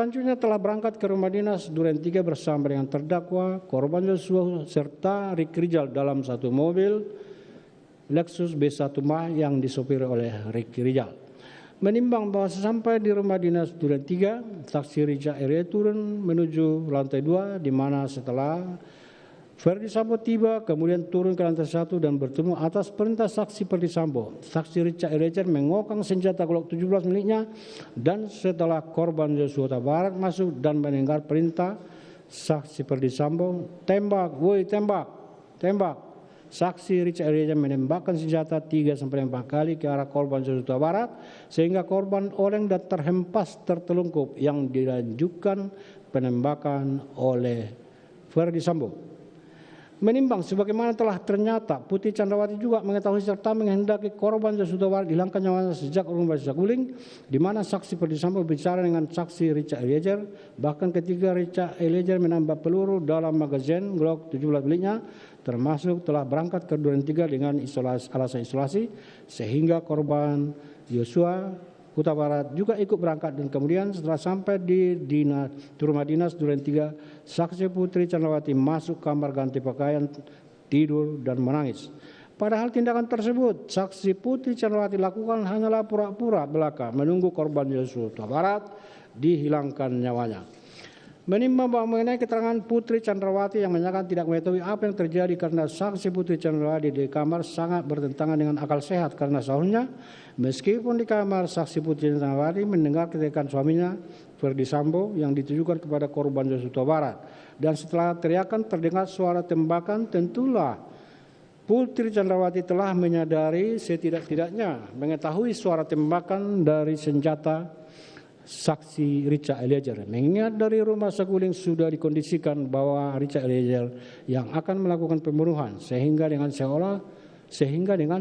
selanjutnya telah berangkat ke rumah dinas Duren 3 bersama dengan terdakwa, korban Yosua serta Ricky Rizal dalam satu mobil Lexus B1 Mah yang disopiri oleh Ricky Rizal. Menimbang bahwa sesampai di rumah dinas Duren 3, saksi Richard Eliezer turun menuju lantai 2, di mana setelah Verdi Sambo tiba, kemudian turun ke lantai 1 dan bertemu atas perintah saksi Verdi Sambo. Saksi Richard Eliezer mengokang senjata Glock 17 miliknya, dan setelah korban Yosua Huta Barat masuk dan mendengar perintah saksi Verdi Sambo, tembak, woi tembak, tembak. Saksi Richard Eliezer menembakkan senjata 3-4 kali ke arah korban Yosua Huta Barat, sehingga korban oleng dan terhempas tertelungkup yang dilanjutkan penembakan oleh Verdi Sambo. Menimbang sebagaimana telah ternyata Putri Chandrawati juga mengetahui serta menghendaki korban Yosua Huta Barat hilangkan nyawanya sejak rumah Saguling, di mana saksi Verdi Sambo bicara dengan saksi Richard Eliezer. Bahkan ketika Richard Eliezer menambah peluru dalam magazin Glock 17 miliknya, termasuk telah berangkat ke Duren 3 dengan alasan isolasi, sehingga korban Yosua Huta Barat juga ikut berangkat. Dan kemudian setelah sampai di rumah dinas Duren 3, saksi Putri Chandrawati masuk kamar ganti pakaian, tidur dan menangis. Padahal tindakan tersebut saksi Putri Chandrawati lakukan hanyalah pura-pura belaka menunggu korban Yosua Huta Barat dihilangkan nyawanya. Menimbang bahwa mengenai keterangan Putri Chandrawati yang menyatakan tidak mengetahui apa yang terjadi karena saksi Putri Chandrawati di kamar sangat bertentangan dengan akal sehat, karena sahurnya meskipun di kamar saksi Putri Chandrawati mendengar teriakan suaminya Verdi Sambo yang ditujukan kepada korban Yosua Huta Barat, dan setelah teriakan terdengar suara tembakan, tentulah Putri Chandrawati telah menyadari setidak-tidaknya mengetahui suara tembakan dari senjata saksi Richard Eliezer. Mengingat dari rumah Saguling sudah dikondisikan bahwa Richard Eliezer yang akan melakukan pembunuhan, sehingga dengan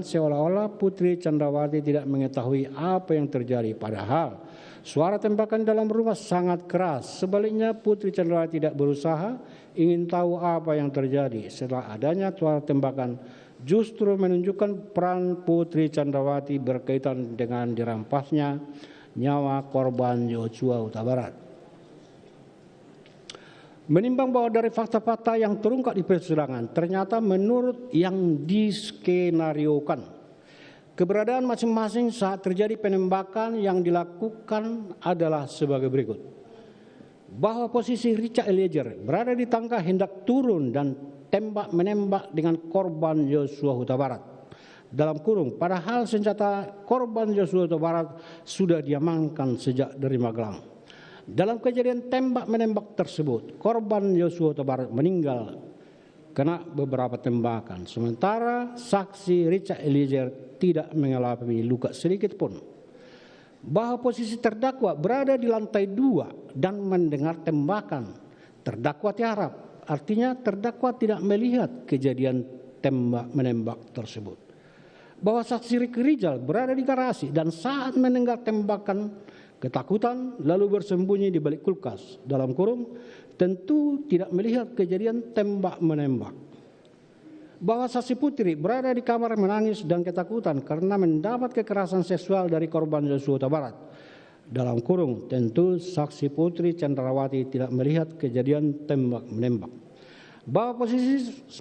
seolah-olah Putri Chandrawati tidak mengetahui apa yang terjadi. Padahal suara tembakan dalam rumah sangat keras. Sebaliknya Putri Chandrawati tidak berusaha ingin tahu apa yang terjadi. Setelah adanya suara tembakan justru menunjukkan peran Putri Chandrawati berkaitan dengan dirampasnya nyawa korban Yosua Huta Barat. Menimbang bahwa dari fakta-fakta yang terungkap di persidangan, ternyata menurut yang diskenariokan, keberadaan masing-masing saat terjadi penembakan yang dilakukan adalah sebagai berikut. Bahwa posisi Richard Eliezer berada di tangga hendak turun dan tembak-menembak dengan korban Yosua Huta Barat. Dalam kurung, padahal senjata korban Yosua Huta Barat sudah diamankan sejak dari Magelang. Dalam kejadian tembak-menembak tersebut, korban Yosua Huta Barat meninggal kena beberapa tembakan, sementara saksi Richard Eliezer tidak mengalami luka sedikit pun. Bahwa posisi terdakwa berada di lantai 2 dan mendengar tembakan, terdakwa tiarap, artinya terdakwa tidak melihat kejadian tembak-menembak tersebut. Bahwa saksi Ricky Rizal berada di garasi dan saat mendengar tembakan ketakutan lalu bersembunyi di balik kulkas, dalam kurung, tentu tidak melihat kejadian tembak-menembak. Bahwa saksi Putri berada di kamar menangis dan ketakutan karena mendapat kekerasan seksual dari korban Yosua Huta Barat, dalam kurung, tentu saksi Putri Chandrawati tidak melihat kejadian tembak-menembak. Bahwa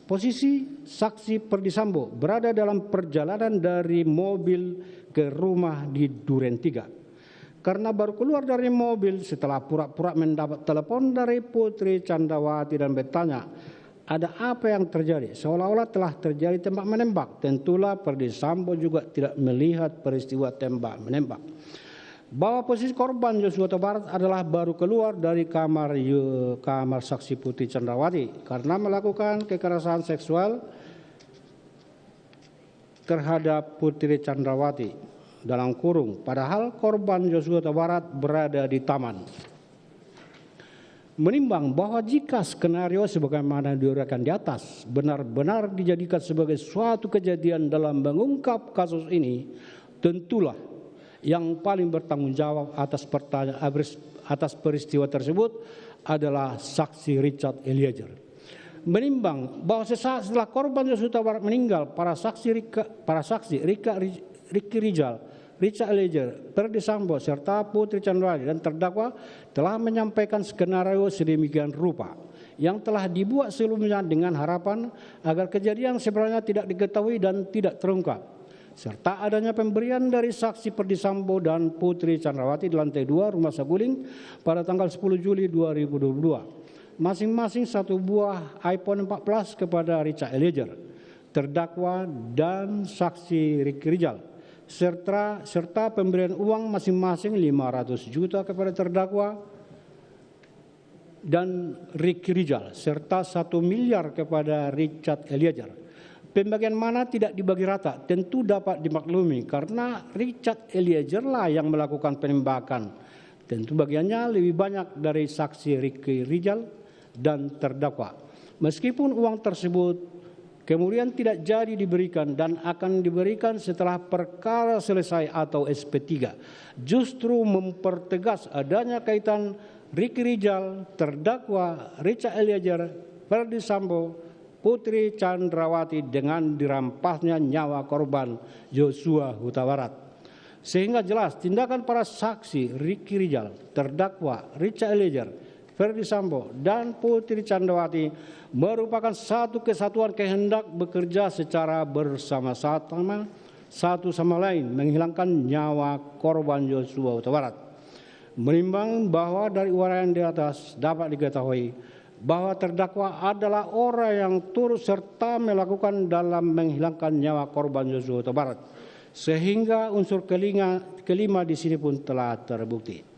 posisi saksi Verdi Sambo berada dalam perjalanan dari mobil ke rumah di Duren 3. Karena baru keluar dari mobil setelah pura-pura mendapat telepon dari Putri Chandrawati dan bertanya, ada apa yang terjadi? Seolah-olah telah terjadi tembak-menembak. Tentulah Verdi Sambo juga tidak melihat peristiwa tembak-menembak. Bahwa posisi korban Yosua Huta Barat adalah baru keluar dari kamar saksi Putri Chandrawati karena melakukan kekerasan seksual terhadap Putri Chandrawati, dalam kurung, padahal korban Yosua Huta Barat berada di taman. Menimbang bahwa jika skenario sebagaimana diuraikan di atas benar-benar dijadikan sebagai suatu kejadian dalam mengungkap kasus ini, tentulah yang paling bertanggung jawab atas peristiwa tersebut adalah saksi Richard Eliezer. Menimbang bahwa sesaat setelah korban Yosua Huta Barat meninggal, para saksi Ricky Rizal, Richard Eliezer, Ferdy Sambo, serta Putri Chandrawati dan terdakwa telah menyampaikan skenario sedemikian rupa yang telah dibuat sebelumnya dengan harapan agar kejadian sebenarnya tidak diketahui dan tidak terungkap, serta adanya pemberian dari saksi Ferdy Sambo dan Putri Chandrawati di lantai 2 Rumah Saguling pada tanggal 10 Juli 2022. Masing-masing satu buah iPhone 14 kepada Richard Eliezer, terdakwa dan saksi Ricky Rizal, serta pemberian uang masing-masing 500 juta kepada terdakwa dan Ricky Rizal, serta 1 miliar kepada Richard Eliezer. Pembagian mana tidak dibagi rata tentu dapat dimaklumi karena Richard Eliezer lah yang melakukan penembakan. Tentu bagiannya lebih banyak dari saksi Ricky Rizal dan terdakwa. Meskipun uang tersebut kemudian tidak jadi diberikan dan akan diberikan setelah perkara selesai atau SP3, justru mempertegas adanya kaitan Ricky Rizal, terdakwa Richard Eliezer, Ferdy Sambo, Putri Chandrawati dengan dirampasnya nyawa korban Joshua Huta Barat. Sehingga jelas tindakan para saksi Ricky Rizal, terdakwa Richard Eliezer, Ferdy Sambo dan Putri Chandrawati merupakan satu kesatuan kehendak bekerja secara bersama-sama satu sama lain menghilangkan nyawa korban Joshua Huta Barat. Menimbang bahwa dari uraian di atas dapat diketahui bahwa terdakwa adalah orang yang turut serta melakukan dalam menghilangkan nyawa korban Joshua Huta Barat, sehingga unsur kelima di sini pun telah terbukti.